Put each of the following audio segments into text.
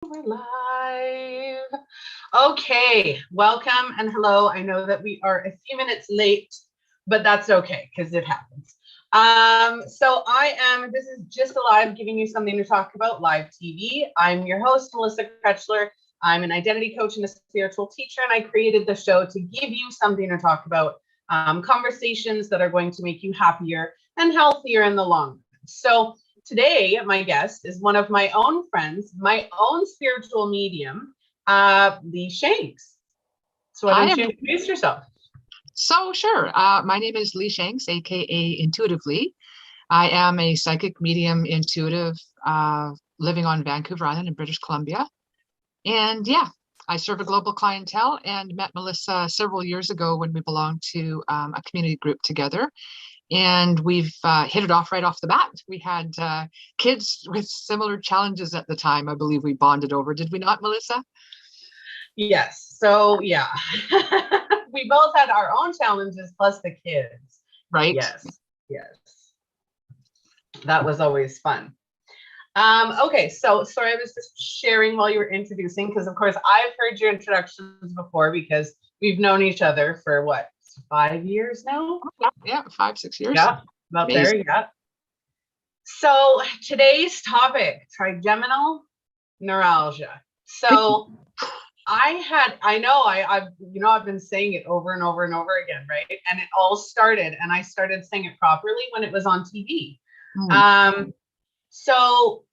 We're live. Okay, welcome and hello. I know that we are a few minutes late, but that's okay because it happens. This is Just Alive, giving you something to talk about, live TV. I'm your host, Melissa Krechler. I'm an identity coach and a spiritual teacher, and I created the show to give you something to talk about, conversations that are going to make you happier and healthier in the long run. So today, my guest is one of my own friends, my own spiritual medium, Lee Shanks. So why don't you introduce yourself? Sure. My name is Lee Shanks, aka Intuitively. I am a psychic medium intuitive living on Vancouver Island in British Columbia. And yeah, I serve a global clientele and met Melissa several years ago when we belonged to a community group together. And we've hit it off right off the bat. We had kids with similar challenges at the time. I believe we bonded over. Did we not, Melissa? Yes. So yeah, we both had our own challenges plus the kids. Right. Yes. That was always fun. Okay, so sorry, I was just sharing while you were introducing, because of course I've heard your introductions before because we've known each other for what, 5 years now? Yeah, 5, 6 years. Yeah, about there, yeah. So today's topic, trigeminal neuralgia. So I've been saying it over and over and over again, right? And it all started, and I started saying it properly when it was on TV. So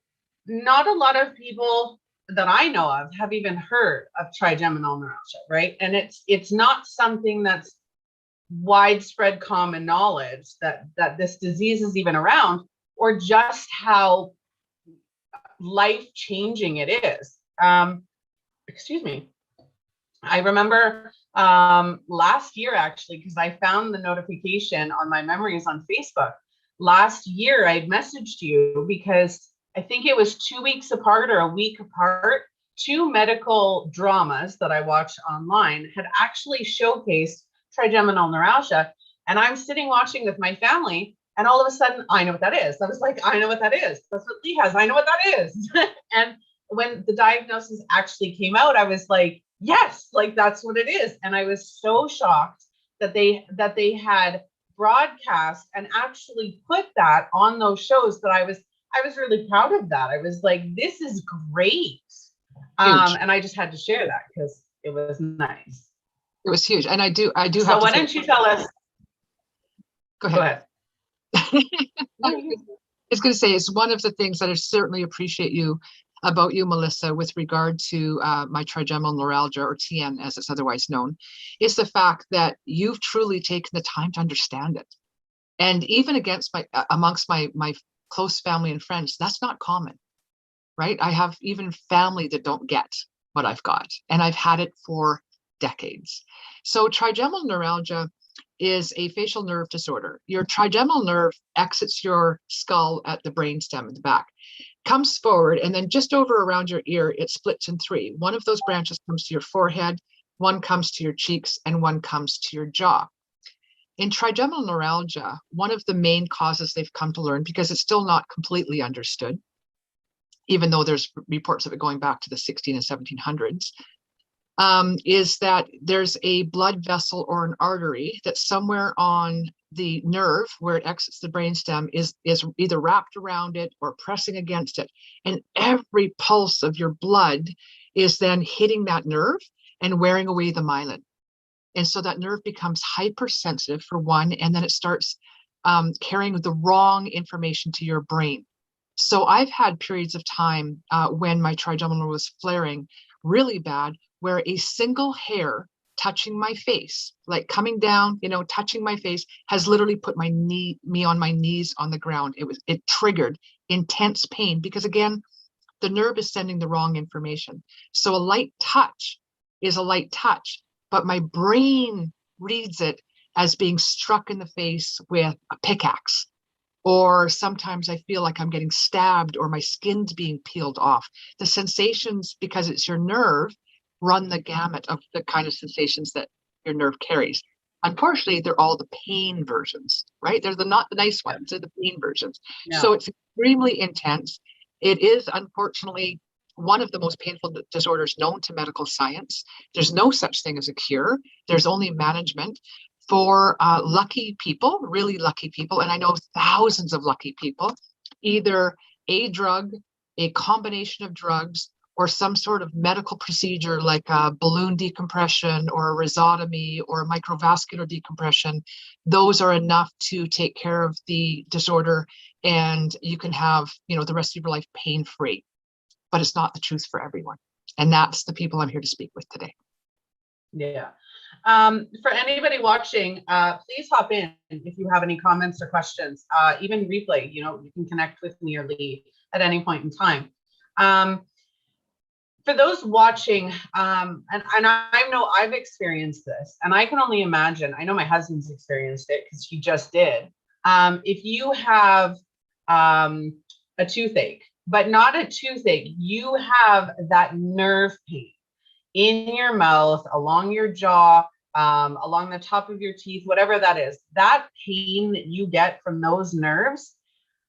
not a lot of people that I know of have even heard of trigeminal neuralgia, right? And it's not something that's widespread common knowledge that this disease is even around, or just how life-changing it is. Excuse me. I remember last year, actually, because I found the notification on my memories on Facebook. Last year, I messaged you because I think it was 2 weeks apart or a week apart, 2 medical dramas that I watched online had actually showcased trigeminal neuralgia. And I'm sitting watching with my family, and all of a sudden, I know what that is. I was like, I know what that is. That's what Lee has. I know what that is. And when the diagnosis actually came out, I was like, yes, like that's what it is. And I was so shocked that they had broadcast and actually put that on those shows, that I was really proud of that. I was like, this is great. And I just had to share that because it was nice. It was huge. And I do so have why don't you tell us? Go ahead. I was going to say, it's one of the things that I certainly appreciate about you, Melissa, with regard to my trigeminal neuralgia, or TN as it's otherwise known, is the fact that you've truly taken the time to understand it. And even amongst my close family and friends, that's not common, right? I have even family that don't get what I've got, and I've had it for decades. So trigeminal neuralgia is a facial nerve disorder. Your trigeminal nerve exits your skull at the brainstem at the back, comes forward, and then just over around your ear, it splits in 3. One of those branches comes to your forehead, one comes to your cheeks, and one comes to your jaw. In trigeminal neuralgia, one of the main causes they've come to learn, because it's still not completely understood, even though there's reports of it going back to the 16 and 1700s, is that there's a blood vessel or an artery that somewhere on the nerve where it exits the brainstem is either wrapped around it or pressing against it. And every pulse of your blood is then hitting that nerve and wearing away the myelin. And so that nerve becomes hypersensitive, for one, and then it starts carrying the wrong information to your brain. So I've had periods of time when my trigeminal was flaring really bad, where a single hair touching my face, like coming down, touching my face, has literally put me on my knees on the ground. It triggered intense pain, because again, the nerve is sending the wrong information. So a light touch is a light touch, but my brain reads it as being struck in the face with a pickaxe. Or sometimes I feel like I'm getting stabbed, or my skin's being peeled off. The sensations, because it's your nerve, run the gamut of the kind of sensations that your nerve carries. Unfortunately, they're all the pain versions, right? They're not the nice ones, they're the pain versions. Yeah. So it's extremely intense. It is, unfortunately, one of the most painful disorders known to medical science. There's no such thing as a cure. There's only management for lucky people, really lucky people. And I know thousands of lucky people, either a drug, a combination of drugs, or some sort of medical procedure like a balloon decompression or a rhizotomy or a microvascular decompression. Those are enough to take care of the disorder, and you can have, the rest of your life pain-free. But it's not the truth for everyone. And that's the people I'm here to speak with today. Yeah. For anybody watching, please hop in if you have any comments or questions, even replay, you can connect with me or Lee at any point in time. For those watching, and I know I've experienced this, and I can only imagine, I know my husband's experienced it because he just did. If you have a toothache, but not a toothache, you have that nerve pain in your mouth, along your jaw, along the top of your teeth, whatever that is, that pain that you get from those nerves,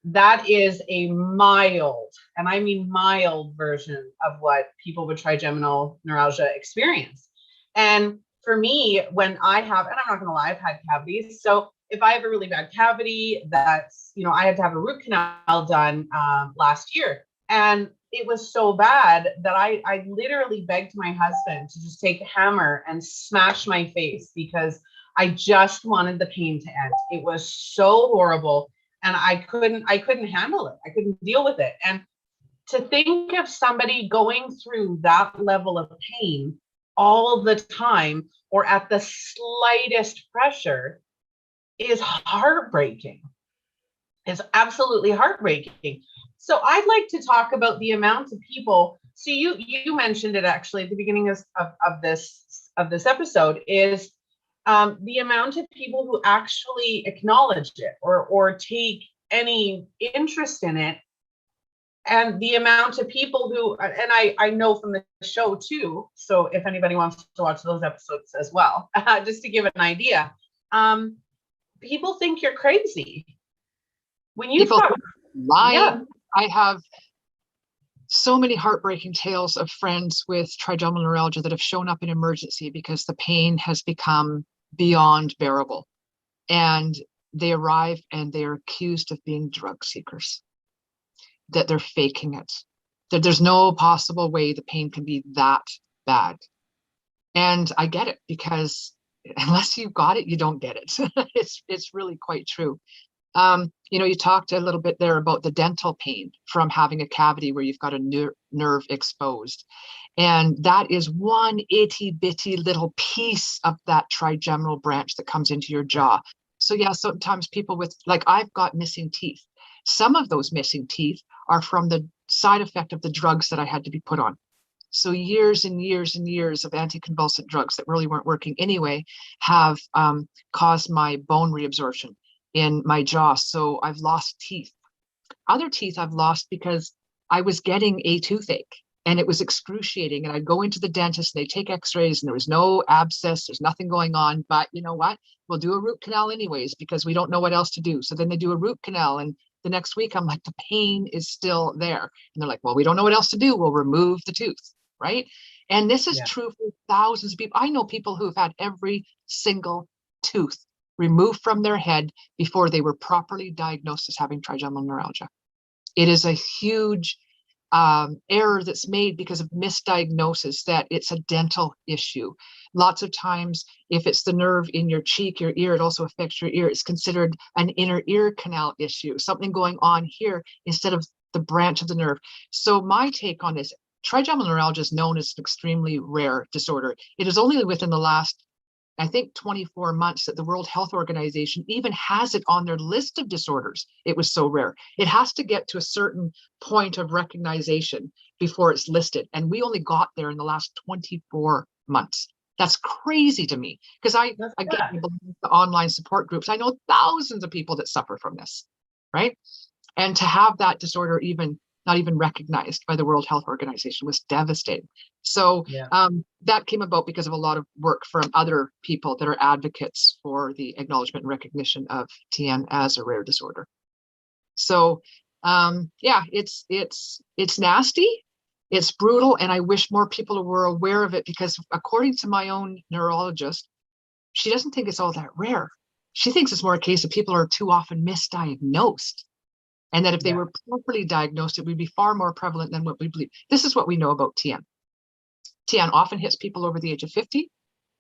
that is a mild, and I mean mild version of what people with trigeminal neuralgia experience. And for me, when I have, and I'm not gonna lie, I've had cavities. So if I have a really bad cavity, that's, I had to have a root canal done last year. And it was so bad that I literally begged my husband to just take a hammer and smash my face because I just wanted the pain to end. It was so horrible. And I couldn't handle it. I couldn't deal with it. And to think of somebody going through that level of pain all the time or at the slightest pressure is heartbreaking. It's absolutely heartbreaking. So I'd like to talk about the amount of people. So you mentioned it actually at the beginning of this episode, is the amount of people who actually acknowledge it or take any interest in it, and the amount of people who, and I know from the show too, so if anybody wants to watch those episodes as well, just to give an idea, people think you're crazy. When you people talk, lying. yeah. I have so many heartbreaking tales of friends with trigeminal neuralgia that have shown up in emergency because the pain has become beyond bearable. And they arrive and they're accused of being drug seekers, that they're faking it, that there's no possible way the pain can be that bad. And I get it, because unless you've got it, you don't get it. It's really quite true. You talked a little bit there about the dental pain from having a cavity where you've got a nerve exposed. And that is one itty bitty little piece of that trigeminal branch that comes into your jaw. So yeah, sometimes people with, like, I've got missing teeth. Some of those missing teeth are from the side effect of the drugs that I had to be put on. So years and years and years of anticonvulsant drugs that really weren't working anyway have caused my bone reabsorption in my jaw. So I've lost teeth. Other teeth I've lost because I was getting a toothache and it was excruciating. And I'd go into the dentist and they take x-rays and there was no abscess, there's nothing going on. But you know what? We'll do a root canal anyways because we don't know what else to do. So then they do a root canal, and the next week I'm like, the pain is still there. And they're like, well, we don't know what else to do. We'll remove the tooth, right? And this is true for thousands of people. I know people who've had every single tooth removed from their head before they were properly diagnosed as having trigeminal neuralgia. It is a huge error that's made because of misdiagnosis, that it's a dental issue. Lots of times, if it's the nerve in your cheek, your ear, it also affects your ear. It's considered an inner ear canal issue, something going on here instead of the branch of the nerve. So my take on this, trigeminal neuralgia is known as an extremely rare disorder. It is only within the last, I think, 24 months that the World Health Organization even has it on their list of disorders. It was so rare. It has to get to a certain point of recognition before it's listed. And we only got there in the last 24 months. That's crazy to me, because I get the online support groups. I know thousands of people that suffer from this, right? And to have that disorder not even recognized by the World Health Organization was devastating. So that came about because of a lot of work from other people that are advocates for the acknowledgement and recognition of TN as a rare disorder. So it's nasty. It's brutal, and I wish more people were aware of it, because according to my own neurologist, she doesn't think it's all that rare. She thinks it's more a case of people are too often misdiagnosed, and that if they were properly diagnosed, it would be far more prevalent than what we believe. This is what we know about TN. TN often hits people over the age of 50,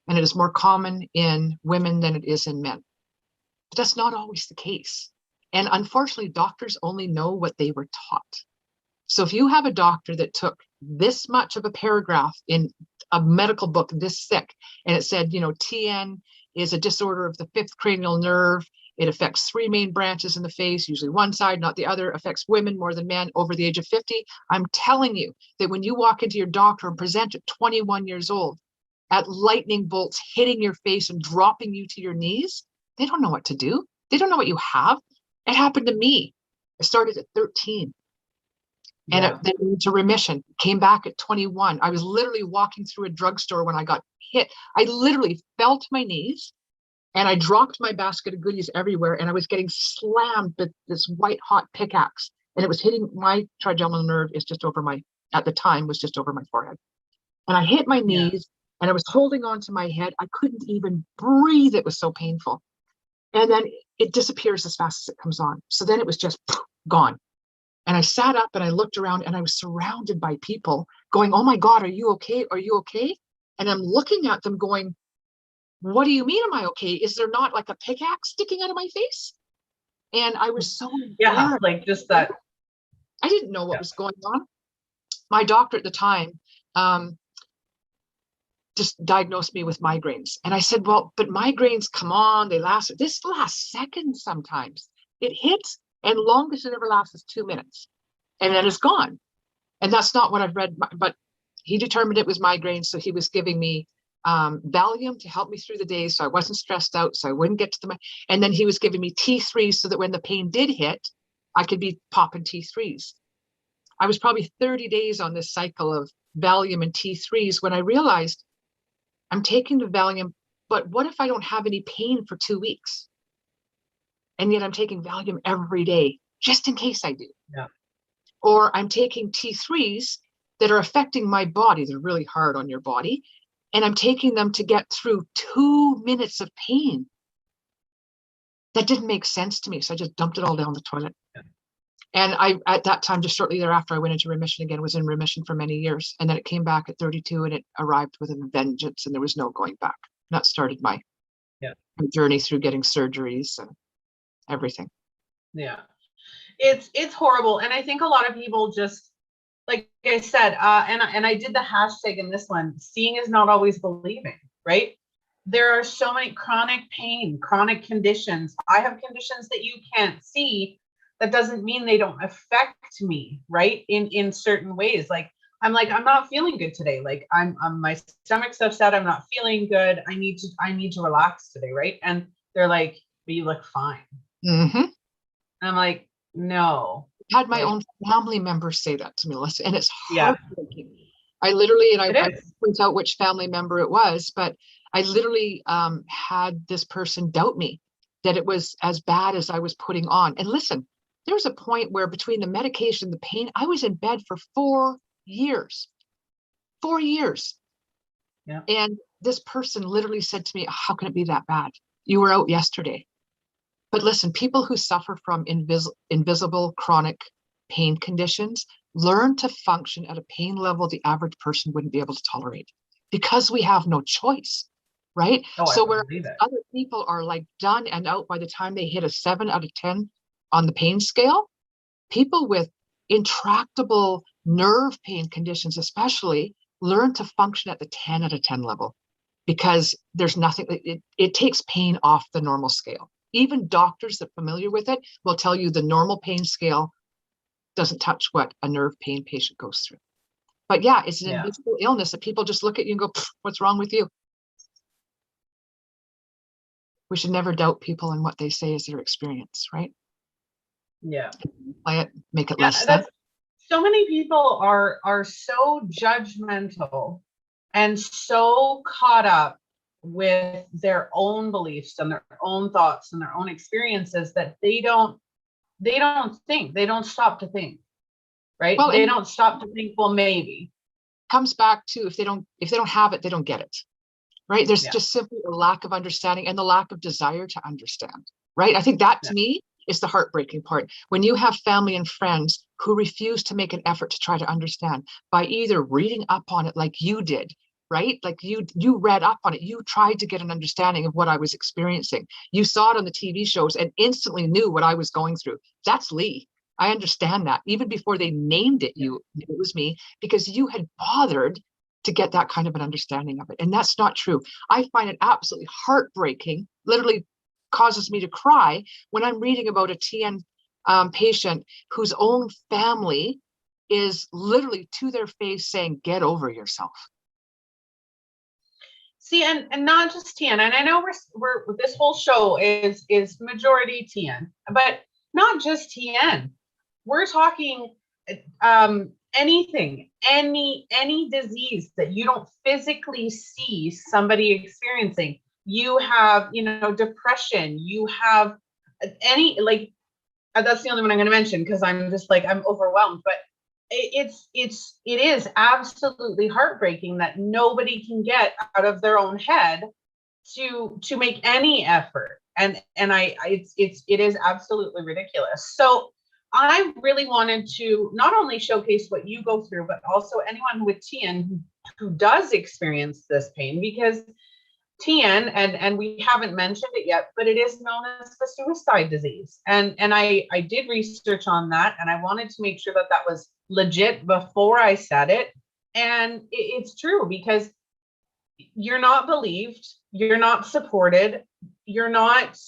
and it is more common in women than it is in men. But that's not always the case. And unfortunately, doctors only know what they were taught. So if you have a doctor that took this much of a paragraph in a medical book this thick, and it said, TN is a disorder of the fifth cranial nerve. It affects three main branches in the face, usually one side, not the other, affects women more than men over the age of 50. I'm telling you that when you walk into your doctor and present at 21 years old, at lightning bolts hitting your face and dropping you to your knees, they don't know what to do. They don't know what you have. It happened to me. I started at 13. And it then went to remission, came back at 21. I was literally walking through a drugstore when I got hit. I literally fell to my knees, and I dropped my basket of goodies everywhere, and I was getting slammed with this white hot pickaxe, and it was hitting my trigeminal nerve is just over my, at the time, was just over my forehead. And I hit my knees, and I was holding on to my head. I couldn't even breathe. It was so painful. And then it disappears as fast as it comes on. So then it was just gone. And I sat up and I looked around, and I was surrounded by people going, "Oh my God, are you okay? Are you okay?" And I'm looking at them going, "What do you mean, am I okay? Is there not like a pickaxe sticking out of my face?" And I was so embarrassed. Like just that. I didn't know what was going on. My doctor at the time just diagnosed me with migraines. And I said, "Well, but migraines, come on, this lasts seconds sometimes. It hits, and longest it ever lasts is 2 minutes. And then it's gone." And that's not what I've read, but he determined it was migraines. So he was giving me Valium to help me through the day, so I wasn't stressed out, so I wouldn't get to and then he was giving me T3 so that when the pain did hit, I could be popping T3s. I was probably 30 days on this cycle of Valium and T3s when I realized I'm taking the Valium, but what if I don't have any pain for 2 weeks? And yet I'm taking Valium every day, just in case I do. Or I'm taking T3s that are affecting my body. They're really hard on your body. And I'm taking them to get through 2 minutes of pain. That didn't make sense to me. So I just dumped it all down the toilet. And I, at that time, just shortly thereafter, I went into remission again, was in remission for many years. And then it came back at 32, and it arrived with a vengeance, and there was no going back. That started my journey through getting surgeries and everything. It's horrible. And I think a lot of people just, like I said, and I did the hashtag in this one, seeing is not always believing, right? There are so many chronic pain, chronic conditions. I have conditions that you can't see. That doesn't mean they don't affect me, right? In certain ways. Like, I'm not feeling good today. Like I'm my stomach's upset. I'm not feeling good. I need to relax today, right? And they're like, "But you look fine." Mm-hmm. And I'm like, no. I had my own family members say that to me, Melissa, and it's heartbreaking. I literally, and I point out which family member it was, but I literally had this person doubt me that it was as bad as I was putting on. And listen, there was a point where between the medication, the pain, I was in bed for 4 years. 4 years. And this person literally said to me, "How can it be that bad? You were out yesterday." But listen, people who suffer from invisible chronic pain conditions learn to function at a pain level the average person wouldn't be able to tolerate, because we have no choice, right? So where other people are like done and out by the time they hit a 7 out of 10 on the pain scale, people with intractable nerve pain conditions especially learn to function at the 10 out of 10 level, because there's nothing, it takes pain off the normal scale. Even doctors that are familiar with it will tell you the normal pain scale doesn't touch what a nerve pain patient goes through. But yeah, it's an invisible illness that people just look at you and go, "What's wrong with you?" We should never doubt people and what they say is their experience, right? Play it, make it less sad. So many people are so judgmental and so caught up with their own beliefs and their own thoughts and their own experiences that they don't think, they don't stop to think. right? Well, They and don't stop to think, well, maybe. comes back to if they don't have it, they don't get it. Right? There's Yeah. just simply a lack of understanding and the lack of desire to understand. Right? I think that to me is the heartbreaking part. When you have family and friends who refuse to make an effort to try to understand by either reading up on it like you did, right? Like you read up on it, you tried to get an understanding of what I was experiencing. You saw it on the TV shows and instantly knew what I was going through. That's Lee. I understand that. Even before they named it, you knew it was me because you had bothered to get that kind of an understanding of it. And that's not true. I find it absolutely heartbreaking, literally causes me to cry when I'm reading about a TN patient whose own family is literally to their face saying, get over yourself. See, and not just TN, and I know we're this whole show is majority TN, but not just TN. We're talking anything, any disease that you don't physically see somebody experiencing. You have, depression, you have any, like, that's the only one I'm going to mention because I'm just like, I'm overwhelmed, but it is absolutely heartbreaking that nobody can get out of their own head to make any effort. And it is absolutely ridiculous. So I really wanted to not only showcase what you go through, but also anyone with TN who does experience this pain, because TN, and we haven't mentioned it yet, but it is known as the suicide disease. And I did research on that, and I wanted to make sure that that was legit before I said it. And it's true, because you're not believed, you're not supported, you're not,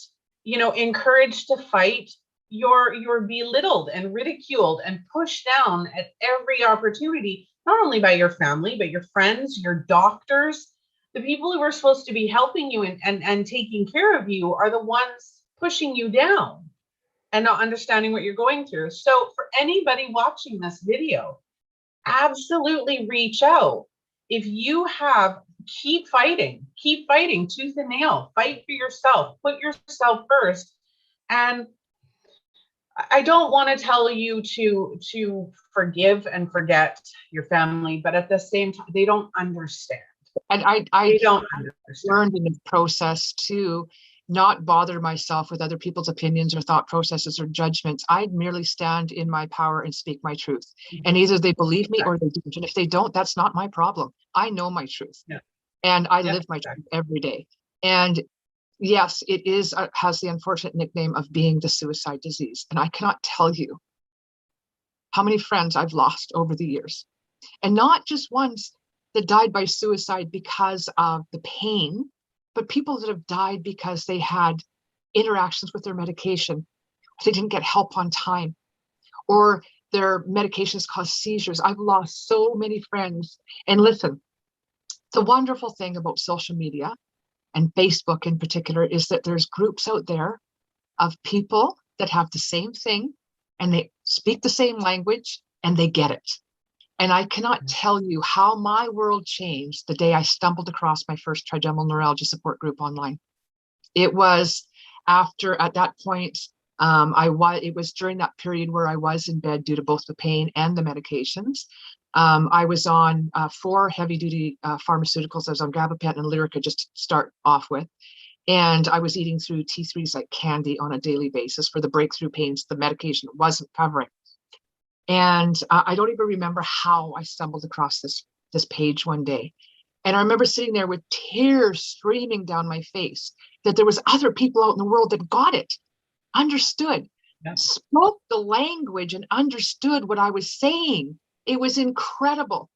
encouraged to fight. You're belittled and ridiculed and pushed down at every opportunity, not only by your family, but your friends, your doctors. The people who are supposed to be helping you and taking care of you are the ones pushing you down and not understanding what you're going through. So for anybody watching this video, absolutely reach out. If you have, keep fighting tooth and nail, fight for yourself, put yourself first. And I don't want to tell you to forgive and forget your family, but at the same time, they don't understand. And I learned in the process to not bother myself with other people's opinions or thought processes or judgments. I'd merely stand in my power and speak my truth. And either they believe me or they don't. And if they don't, that's not my problem. I know my truth. Yeah. And I live my truth every day. And yes, it has the unfortunate nickname of being the suicide disease. And I cannot tell you how many friends I've lost over the years. And not just ones that died by suicide because of the pain, but people that have died because they had interactions with their medication. They didn't get help on time, or their medications caused seizures. I've lost so many friends. And listen, the wonderful thing about social media and Facebook in particular is that there's groups out there of people that have the same thing and they speak the same language and they get it. And I cannot tell you how my world changed the day I stumbled across my first trigeminal neuralgia support group online. It was after, at that point, it was during that period where I was in bed due to both the pain and the medications. I was on 4 heavy-duty pharmaceuticals. I was on gabapentin and Lyrica, just to start off with. And I was eating through T3s like candy on a daily basis for the breakthrough pains the medication wasn't covering. And I don't even remember how I stumbled across this page one day. And I remember sitting there with tears streaming down my face that there was other people out in the world that got it, understood, spoke the language and understood what I was saying. It was incredible.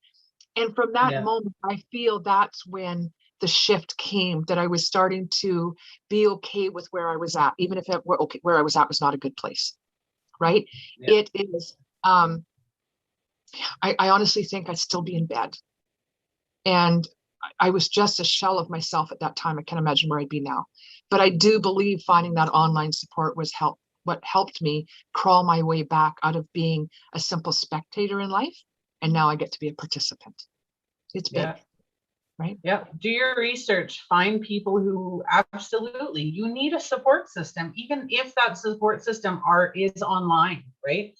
And from that moment, I feel that's when the shift came, that I was starting to be okay with where I was at, even if where I was at was not a good place, right? Yeah. It is, I honestly think I'd still be in bed. And I was just a shell of myself at that time. I can't imagine where I'd be now. But I do believe finding that online support was what helped me crawl my way back out of being a simple spectator in life. And now I get to be a participant. It's big, right? Yeah. Do your research. Find people who absolutely, you need a support system, even if that support system is online, right?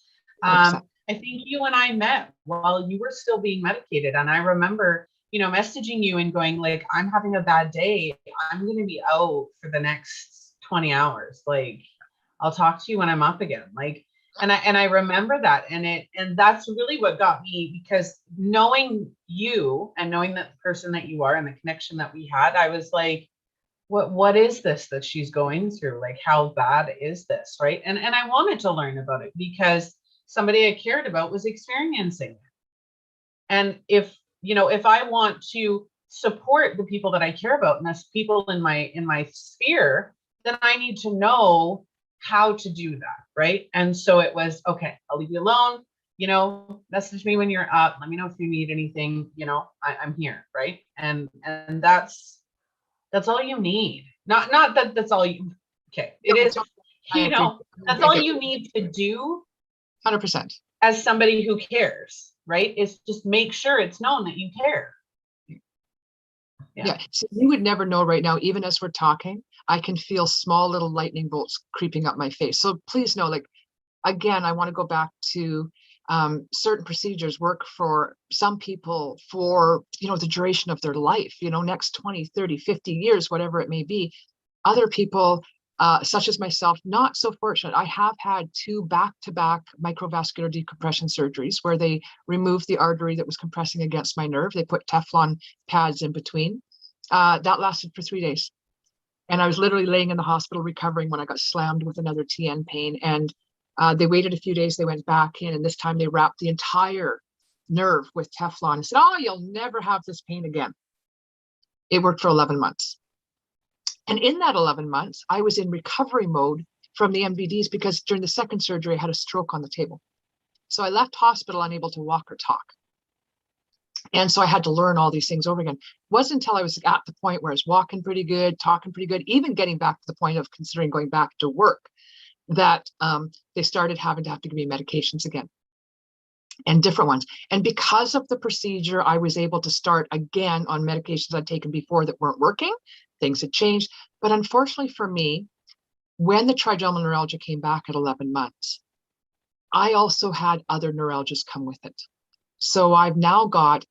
I think you and I met while you were still being medicated. And I remember, messaging you and going like, I'm having a bad day. I'm going to be out for the next 20 hours. Like, I'll talk to you when I'm up again. Like, and I remember that. And that's really what got me, because knowing you and knowing that person that you are and the connection that we had, I was like, what is this that she's going through? Like, how bad is this? Right. And I wanted to learn about it because somebody I cared about was experiencing it. And if I want to support the people that I care about, and that's people in my sphere, then I need to know how to do that. Right. And so it was, okay, I'll leave you alone. Message me when you're up. Let me know if you need anything. I'm here. Right. And that's all you need. Not that that's all you, okay. It is, that's all you need to do. 100%. As somebody who cares, right? Is just make sure it's known that you care. Yeah. So you would never know right now, even as we're talking, I can feel small little lightning bolts creeping up my face. So please know, like, again, I want to go back to certain procedures work for some people for, the duration of their life, next 20, 30, 50 years, whatever it may be. Other people, such as myself, not so fortunate. I have had 2 back-to-back microvascular decompression surgeries where they removed the artery that was compressing against my nerve. They put Teflon pads in between. That lasted for 3 days. And I was literally laying in the hospital recovering when I got slammed with another TN pain. And they waited a few days, they went back in, and this time they wrapped the entire nerve with Teflon and said, oh, you'll never have this pain again. It worked for 11 months. And in that 11 months, I was in recovery mode from the MVDs because during the second surgery, I had a stroke on the table. So I left hospital unable to walk or talk. And so I had to learn all these things over again. It wasn't until I was at the point where I was walking pretty good, talking pretty good, even getting back to the point of considering going back to work, that they started having to give me medications again, and different ones. And because of the procedure, I was able to start again on medications I'd taken before that weren't working. Things had changed. But unfortunately for me, when the trigeminal neuralgia came back at 11 months, I also had other neuralgias come with it. So I've now got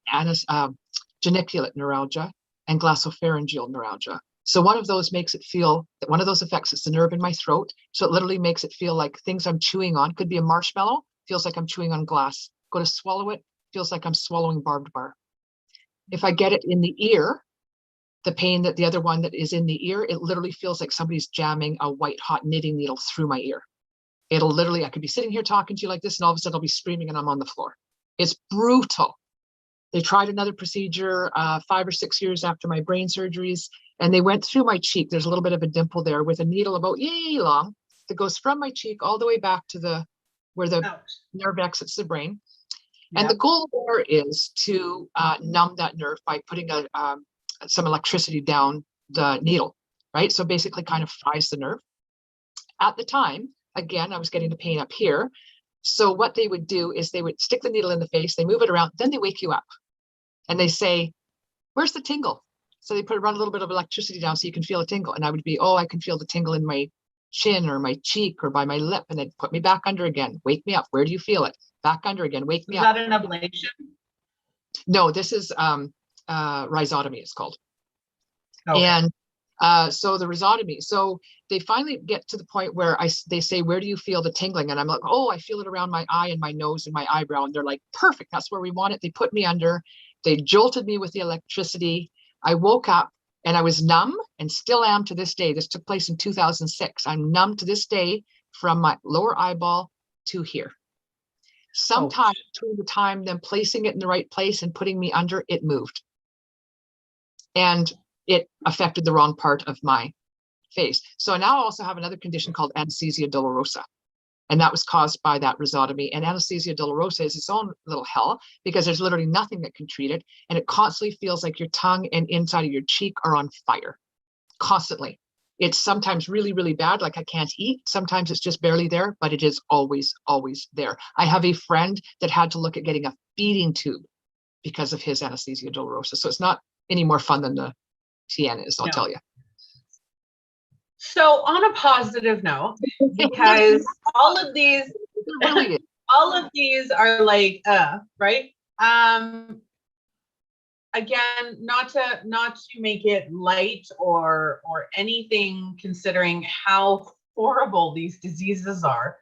geniculate neuralgia and glossopharyngeal neuralgia. So one of those makes it feel that one of those affects it's the nerve in my throat. So it literally makes it feel like things I'm chewing on, could be a marshmallow, feels like I'm chewing on glass. Go to swallow it, feels like I'm swallowing barbed wire. If I get it in the ear, the pain that the other one that is in the ear, it literally feels like somebody's jamming a white hot knitting needle through my ear. It'll literally, I could be sitting here talking to you like this, and all of a sudden I'll be screaming and I'm on the floor. It's brutal. They tried another procedure 5 or 6 years after my brain surgeries, and they went through my cheek. There's a little bit of a dimple there with a needle about yay long that goes from my cheek all the way back to where the nerve exits the brain. And the goal there is to numb that nerve by putting some electricity down the needle, right? So basically kind of fries the nerve. At the time, again, I was getting the pain up here. So what they would do is they would stick the needle in the face, they move it around, then they wake you up and they say, where's the tingle? So they run a little bit of electricity down so you can feel a tingle. And I would be, oh, I can feel the tingle in my chin or my cheek or by my lip. And they'd put me back under again, wake me up. Where do you feel it? Back under again, wake me up. Is that an ablation? No, this is rhizotomy, it's called. Okay. And so the rhizotomy, so they finally get to the point where they say, where do you feel the tingling? And I'm like, oh, I feel it around my eye and my nose and my eyebrow. And they're like, perfect, that's where we want it. They put me under, they jolted me with the electricity. I woke up and I was numb and still am to this day. This took place in 2006. I'm numb to this day from my lower eyeball to here. Sometime between the time them placing it in the right place and putting me under, it moved. And it affected the wrong part of my face. So now I also have another condition called anesthesia dolorosa. And that was caused by that rhizotomy. And anesthesia dolorosa is its own little hell because there's literally nothing that can treat it. And it constantly feels like your tongue and inside of your cheek are on fire, constantly. It's sometimes really, really bad, like I can't eat. Sometimes it's just barely there, but it is always, always there. I have a friend that had to look at getting a feeding tube because of his anesthesia dolorosa. So it's not any more fun than the TN is, I'll tell you. So on a positive note, because all of these all of these are like, right? Again, not to make it light or anything, considering how horrible these diseases are.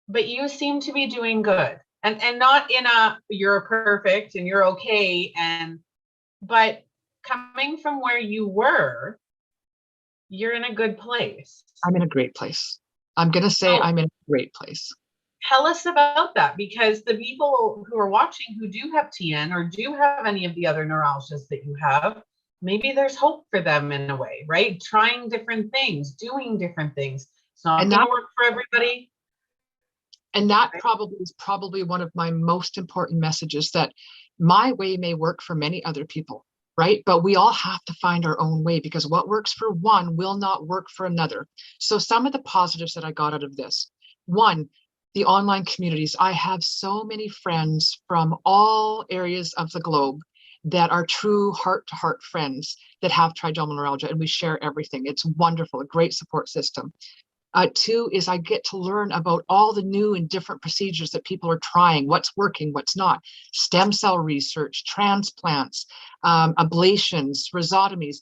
But you seem to be doing good, and not in a you're perfect and you're okay, but coming from where you were, you're in a good place. I'm in a great place. I'm going to say I'm in a great place. Tell us about that, because the people who are watching who do have TN or do have any of the other neuralgias that you have, maybe there's hope for them in a way, right? Trying different things, doing different things. It's not going to work for everybody. And that is probably one of my most important messages, that my way may work for many other people, right? But we all have to find our own way, because what works for one will not work for another. So some of the positives that I got out of this: one, the online communities. I have so many friends from all areas of the globe that are true heart-to-heart friends that have trigeminal neuralgia, and we share everything. It's wonderful, a great support system. Two is I get to learn about all the new and different procedures that people are trying, what's working, what's not, stem cell research, transplants, ablations, rhizotomies,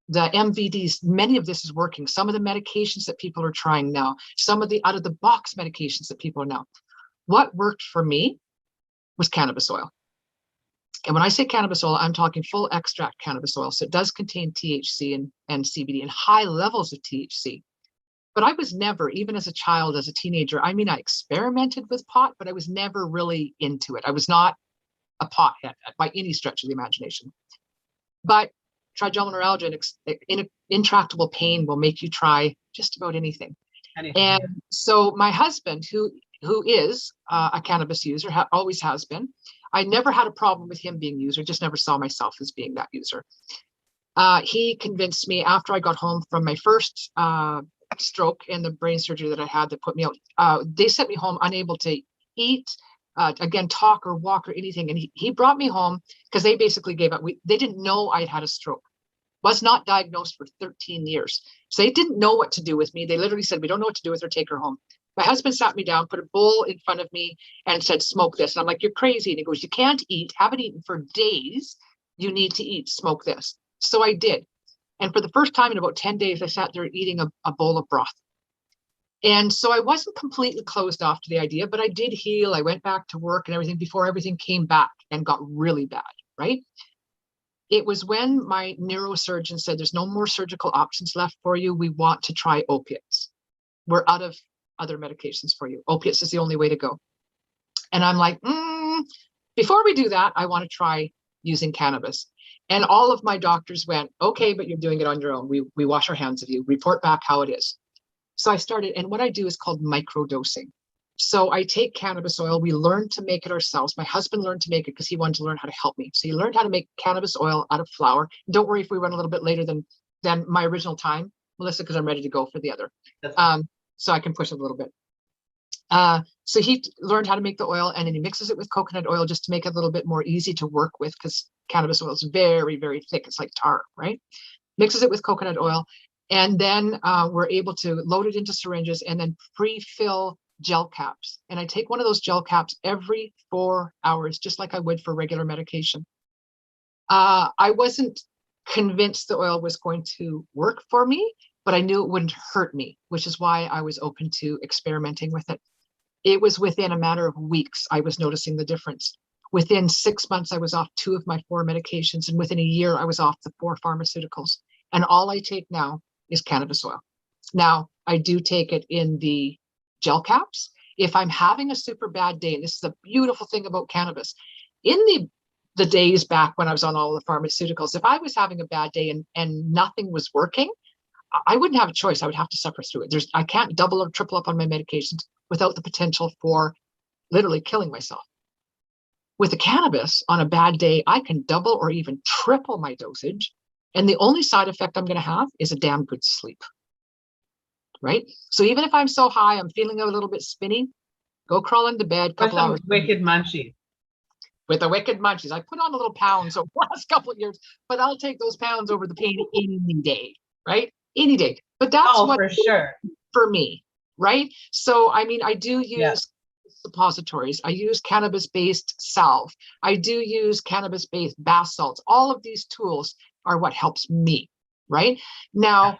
the MVDs. Many of this is working. Some of the medications that people are trying now, some of the out of the box medications that people are now. What worked for me was cannabis oil. And when I say cannabis oil, I'm talking full extract cannabis oil. So it does contain THC and CBD and high levels of THC. But I was never, even as a child, as a teenager, I mean, I experimented with pot, but I was never really into it. I was not a pothead by any stretch of the imagination. But trigeminal neuralgia and intractable pain will make you try just about anything. And so my husband, who is a cannabis user, always has been, I never had a problem with him being a user, just never saw myself as being that user. He convinced me, after I got home from my first stroke and the brain surgery that I had that put me out, they sent me home unable to eat, again, talk or walk or anything. And he brought me home because they basically gave up. They didn't know I'd had a stroke. Was not diagnosed for 13 years. So they didn't know what to do with me. They literally said, we don't know what to do with her, take her home. My husband sat me down, put a bowl in front of me and said, smoke this. And I'm like, you're crazy. And he goes, you can't eat, haven't eaten for days. You need to eat, smoke this. So I did. And for the first time in about 10 days, I sat there eating a bowl of broth. And so I wasn't completely closed off to the idea, but I did heal. I went back to work and everything before everything came back and got really bad, right? It was when my neurosurgeon said, there's no more surgical options left for you. We want to try opiates. We're out of other medications for you. Opiates is the only way to go. And I'm like, before we do that, I want to try using cannabis. And all of my doctors went, okay, but you're doing it on your own. We wash our hands of you. Report back how it is. So I started, and what I do is called microdosing. So I take cannabis oil. We learned to make it ourselves. My husband learned to make it because he wanted to learn how to help me. So he learned how to make cannabis oil out of flour. Don't worry if we run a little bit later than my original time, Melissa, because I'm ready to go for the other. So I can push it a little bit. So he learned how to make the oil, and then he mixes it with coconut oil just to make it a little bit more easy to work with, because cannabis oil is very, very thick. It's like tar, right? Mixes it with coconut oil. And then we're able to load it into syringes and then pre-fill gel caps. And I take one of those gel caps every 4 hours, just like I would for regular medication. I wasn't convinced the oil was going to work for me, but I knew it wouldn't hurt me, which is why I was open to experimenting with it. It was within a matter of weeks I was noticing the difference. Within 6 months, I was off 2 of my 4 medications, and within a year, I was off the 4 pharmaceuticals. And all I take now is cannabis oil. Now, I do take it in the gel caps. If I'm having a super bad day, and this is a beautiful thing about cannabis, in the days back when I was on all the pharmaceuticals, if I was having a bad day and nothing was working, I wouldn't have a choice. I would have to suffer through it. I can't double or triple up on my medications without the potential for literally killing myself. With the cannabis, on a bad day, I can double or even triple my dosage. And the only side effect I'm going to have is a damn good sleep. Right? So even if I'm so high, I'm feeling a little bit spinny, go crawl into bed a couple hours. Wicked munchies. With the wicked munchies. I put on a little pounds over the last couple of years, but I'll take those pounds over the pain any day, right? Any day. But that's what for sure. For me, right? So, I mean, I do Yeah. use suppositories. I use cannabis-based salve. I do use cannabis-based bath salts. All of these tools are what helps me, right? Now,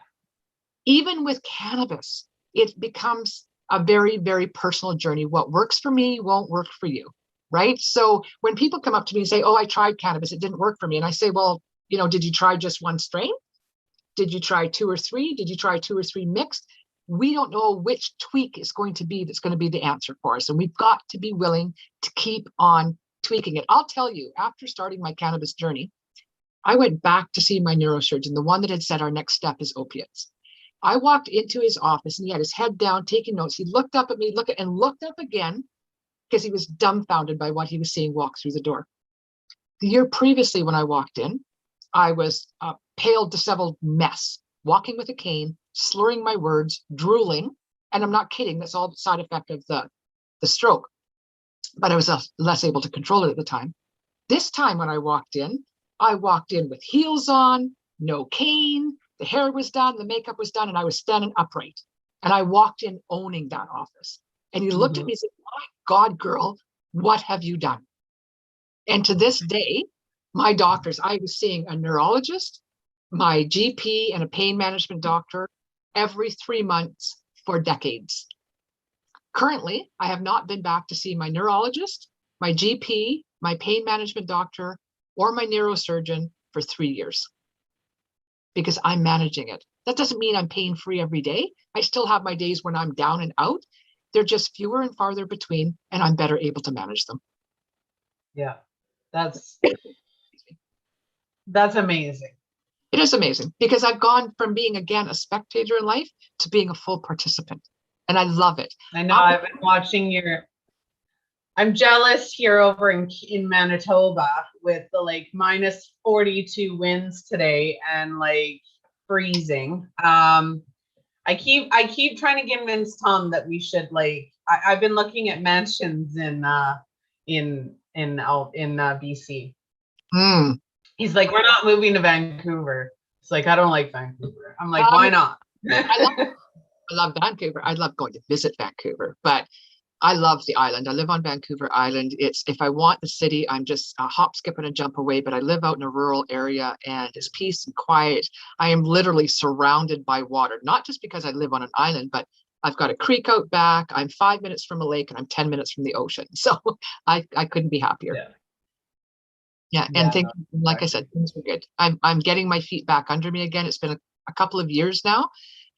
even with cannabis, it becomes a very, very personal journey. What works for me won't work for you, right? So when people come up to me and say, oh, I tried cannabis, it didn't work for me. And I say, well, you know, did you try just one strain? Did you try 2 or 3? Did you try 2 or 3 mixed? We don't know which tweak is going to be that's going to be the answer for us. And we've got to be willing to keep on tweaking it. I'll tell you, after starting my cannabis journey, I went back to see my neurosurgeon, the one that had said our next step is opiates. I walked into his office and he had his head down taking notes. He looked up at me, looked up again because he was dumbfounded by what he was seeing walk through the door. The year previously, when I walked in, I was a pale, disheveled mess, walking with a cane, slurring my words, drooling. And I'm not kidding, that's all the side effect of the stroke. But I was less able to control it at the time. This time when I walked in with heels on, no cane, the hair was done, the makeup was done, and I was standing upright. And I walked in owning that office. And he looked at me and said, my God, girl, what have you done? And to this day, my doctors, I was seeing a neurologist, my GP, and a pain management doctor every 3 months for decades. Currently, I have not been back to see my neurologist, my GP, my pain management doctor, or my neurosurgeon for 3 years because I'm managing it. That doesn't mean I'm pain-free every day. I still have my days when I'm down and out. They're just fewer and farther between, and I'm better able to manage them. Yeah, that's amazing. It is amazing because I've gone from being, again, a spectator in life to being a full participant, and I love it. I know I've been watching I'm jealous here over in Manitoba with the like minus 42 winds today and like freezing. I keep trying to convince Tom that we should like I've been looking at mansions in BC. He's like, we're not moving to Vancouver. It's like, I don't like Vancouver. I'm like, why not? I love Vancouver. I love going to visit Vancouver, but I love the island. I live on Vancouver Island. It's, if I want the city, I'm just a hop, skip, and a jump away, but I live out in a rural area and it's peace and quiet. I am literally surrounded by water, not just because I live on an island, but I've got a creek out back. I'm 5 minutes from a lake and I'm 10 minutes from the ocean. So I couldn't be happier. Yeah. And like I said, things were good. I'm getting my feet back under me again. It's been a couple of years now.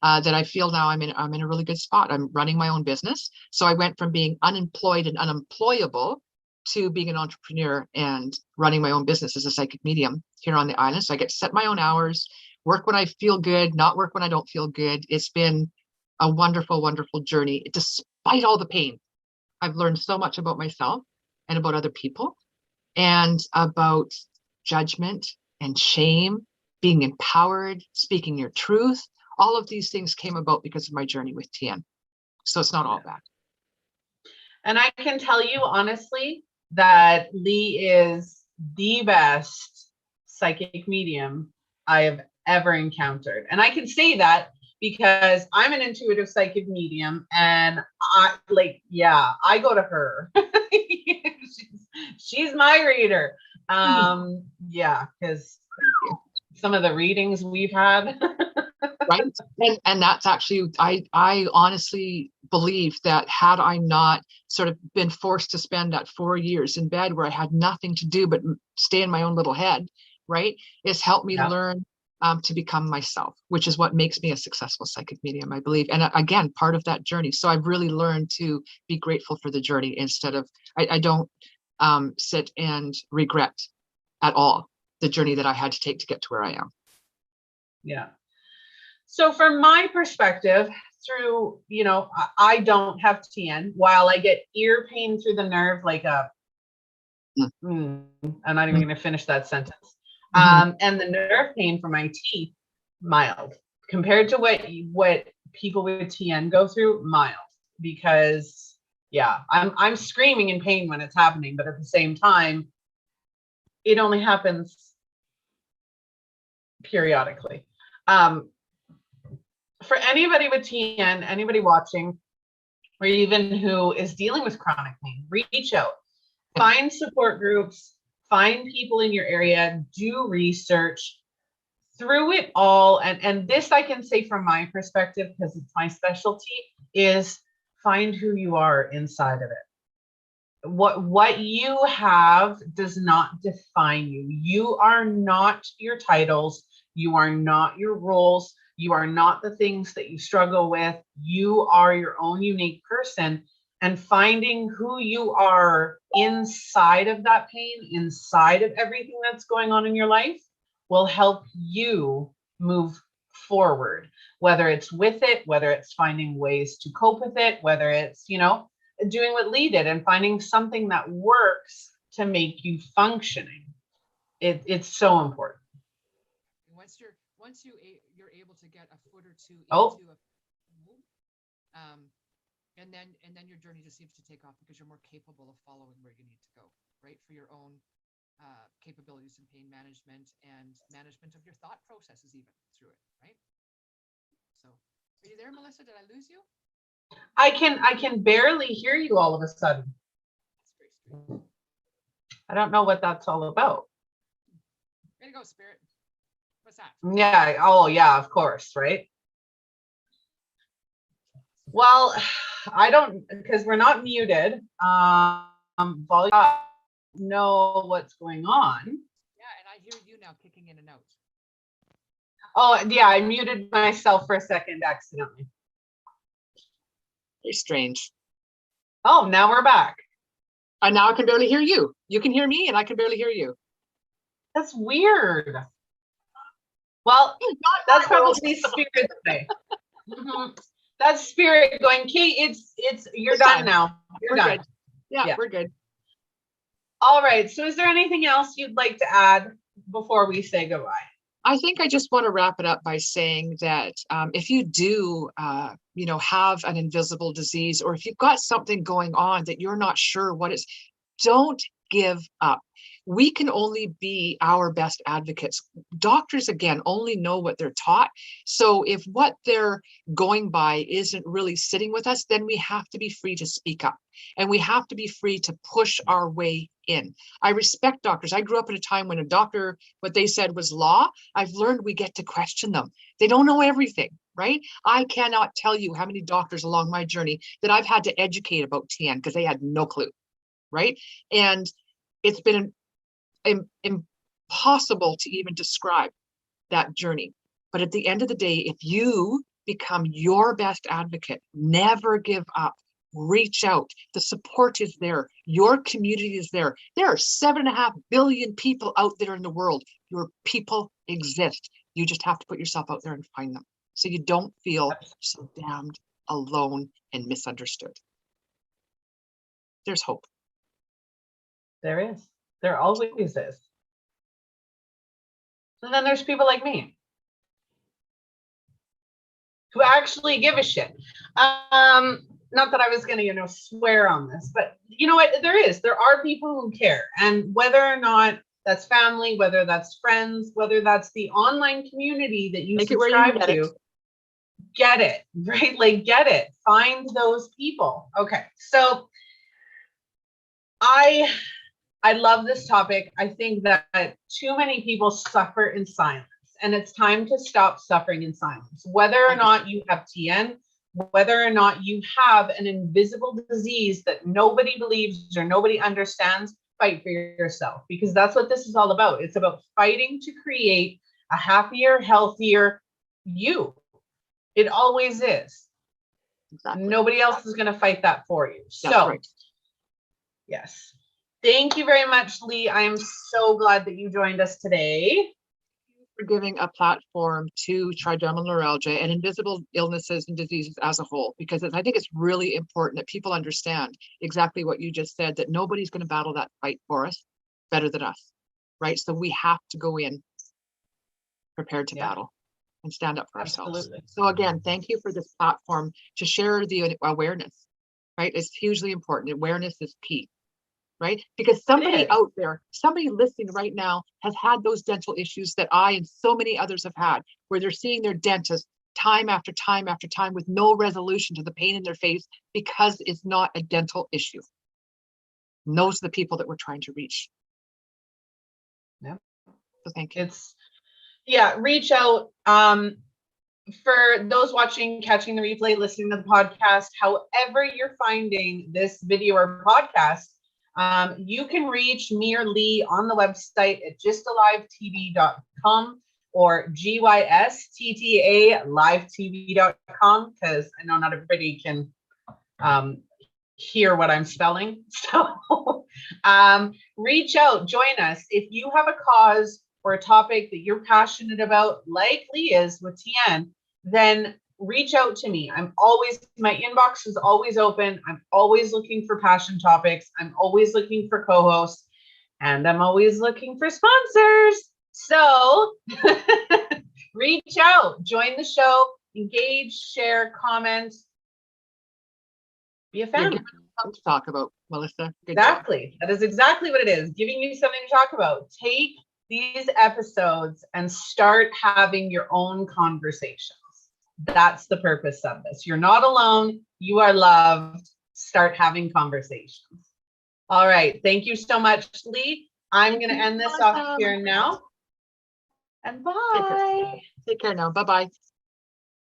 That I feel now I'm in a really good spot. I'm running my own business. So I went from being unemployed and unemployable to being an entrepreneur and running my own business as a psychic medium here on the island. So I get to set my own hours, work when I feel good, not work when I don't feel good. It's been a wonderful, wonderful journey. Despite all the pain, I've learned so much about myself and about other people and about judgment and shame, being empowered, speaking your truth. All of these things came about because of my journey with TN. So it's not all bad. And I can tell you honestly that Lee is the best psychic medium I have ever encountered. And I can say that because I'm an intuitive psychic medium and I go to her. she's my reader. Because some of the readings we've had. Right. And that's actually, I honestly believe that had I not sort of been forced to spend that 4 years in bed where I had nothing to do but stay in my own little head, right, it's helped me learn to become myself, which is what makes me a successful psychic medium, I believe. And again, part of that journey. So I've really learned to be grateful for the journey instead of, I don't sit and regret at all the journey that I had to take to get to where I am. Yeah. So from my perspective, through, I don't have TN. While I get ear pain through the nerve, like I'm not even going to finish that sentence. And the nerve pain for my teeth, mild. Compared to what people with TN go through, mild. Because, I'm screaming in pain when it's happening, but at the same time, it only happens periodically. For anybody with TN, anybody watching, or even who is dealing with chronic pain, reach out, find support groups, find people in your area, do research through it all. And this I can say from my perspective, because it's my specialty, is find who you are inside of it. What you have does not define you. You are not your titles. You are not your roles. You are not the things that you struggle with. You are your own unique person. And finding who you are inside of that pain, inside of everything that's going on in your life, will help you move forward, whether it's with it, whether it's finding ways to cope with it, whether it's, doing what Lee did and finding something that works to make you functioning. It's so important. Once you're able to get a foot or two Oh. into and then your journey just seems to take off because you're more capable of following where you need to go, right? For your own capabilities in pain management and management of your thought processes even through it, right? So are you there, Melissa? Did I lose you? I can barely hear you all of a sudden. That's very strange. I don't know what that's all about. Way to go, Spirit. What's that? Yeah. Oh, yeah, of course, right? Well, I don't, because we're not muted. Volume, know what's going on. Yeah, and I hear you now kicking in and out. Oh, yeah, I muted myself for a second accidentally. Very strange. Oh, now we're back. And now I can barely hear you. You can hear me and I can barely hear you. That's weird. Well, that's probably spirit today. Mm-hmm. That's spirit going, Kate, you're done now. You're done. Good. Yeah, we're good. All right. So is there anything else you'd like to add before we say goodbye? I think I just want to wrap it up by saying that if you do, have an invisible disease, or if you've got something going on that you're not sure what is, don't give up. We can only be our best advocates. Doctors, again, only know what they're taught. So if what they're going by isn't really sitting with us, then we have to be free to speak up. And we have to be free to push our way in. I respect doctors. I grew up at a time when a doctor, what they said was law. I've learned we get to question them. They don't know everything, right? I cannot tell you how many doctors along my journey that I've had to educate about TN because they had no clue, right? And it's been impossible to even describe that journey. But at the end of the day, if you become your best advocate, never give up, reach out. The support is there. Your community is there. There are 7.5 billion people out there in the world. Your people exist. You just have to put yourself out there and find them so you don't feel so damned alone and misunderstood. There's hope. There is. There always is. And then there's people like me who actually give a shit. Not that I was going to, swear on this, but you know what? There are people who care. And whether or not that's family, whether that's friends, whether that's the online community that you subscribe to, get it, right? Like, get it. Find those people. Okay. So I love this topic. I think that too many people suffer in silence, and it's time to stop suffering in silence. Whether or not you have TN, whether or not you have an invisible disease that nobody believes or nobody understands, fight for yourself, because that's what this is all about. It's about fighting to create a happier, healthier you. It always is. Exactly. Nobody else is going to fight that for you. Yes. Thank you very much, Lee. I am so glad that you joined us today. Thank you for giving a platform to trigeminal neuralgia and invisible illnesses and diseases as a whole, because I think it's really important that people understand exactly what you just said, that nobody's going to battle that fight for us better than us, right? So we have to go in prepared to battle and stand up for ourselves. So again, thank you for this platform to share the awareness, right? It's hugely important. Awareness is key. Right? Because somebody out there, somebody listening right now has had those dental issues that I and so many others have had, where they're seeing their dentist time after time after time with no resolution to the pain in their face because it's not a dental issue. And those are the people that we're trying to reach. Yeah. So thank you. Reach out. For those watching, catching the replay, listening to the podcast, however you're finding this video or podcast, you can reach me or Lee on the website at justalivetv.com or gystaLiveTV.com, because I know not everybody can hear what I'm spelling. So reach out, join us. If you have a cause or a topic that you're passionate about, like Lee is with TN, then reach out to me. My inbox is always open. I'm always looking for passion topics. I'm always looking for co-hosts, and I'm always looking for sponsors. So reach out, join the show, engage, share, comment, be a fan. Something to talk about, Melissa. Good Exactly. job. That is exactly what it is. Giving you something to talk about. Take these episodes and start having your own conversations. That's the purpose of this. You're not alone. You are loved. Start having conversations. All right. Thank you so much, Lee. I'm going to end this off here now. And bye. Take care now. Bye-bye.